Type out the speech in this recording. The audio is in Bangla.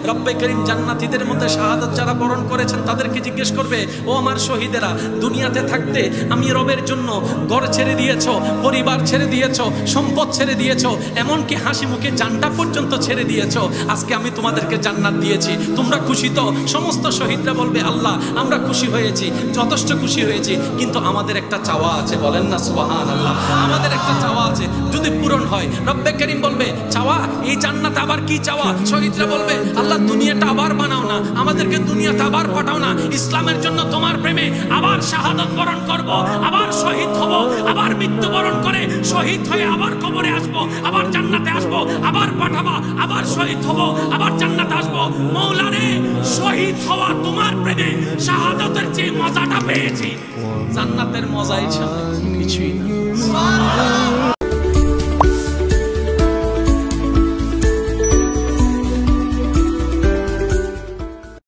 রব্বে করিম জান্নাতীদের মধ্যে শাহাদাত যারা বরণ করেছেন তাদেরকে জিজ্ঞেস করবে, ও আমার শহীদেরা, দুনিয়াতে থাকতে আমি রবের জন্য ঘর ছেড়ে দিয়েছো, পরিবার ছেড়ে দিয়েছো, সম্পদ ছেড়ে দিয়েছো, এমনকি হাসি মুখে জানটা পর্যন্ত ছেড়ে দিয়েছো, আজকে আমি তোমাদেরকে জান্নাত দিয়েছি, তোমরা খুশি তো? সমস্ত শহীদরা বলবে, আল্লাহ আমরা খুশি হয়েছি, যথেষ্ট খুশি হয়েছি, কিন্তু আমাদের একটা চাওয়া আছে। বলেন না সুবহানাল্লাহ। আমাদের একটা চাওয়া আছে, যদি পূরণ হয়। রব্বে করিম বলবে, চাওয়া? এই জান্নাত আবার কি চাওয়া? শহীদরা বলবে, আল্লাহ দুনিয়াটা আবার বানাও না, আমাদেরকে দুনিয়াতে আবার পাঠাও না, ইসলামের জন্য তোমার প্রেমে আবার শাহাদাত বরণ করব, আবার শহীদ হব, আবার মৃত্যুবরণ করে শহীদ হয়ে আবার কবরে আসব, আবার জান্নাতে আসব, আবার পাঠাবা, আবার শহীদ হব, আবার জান্নাতে আসব। মওলা রে, শহীদ হওয়া তোমার প্রেমে শাহাদাতের যে মজাটা পেয়েছি, জান্নাতের মজাই ছাড়া কিছুই না।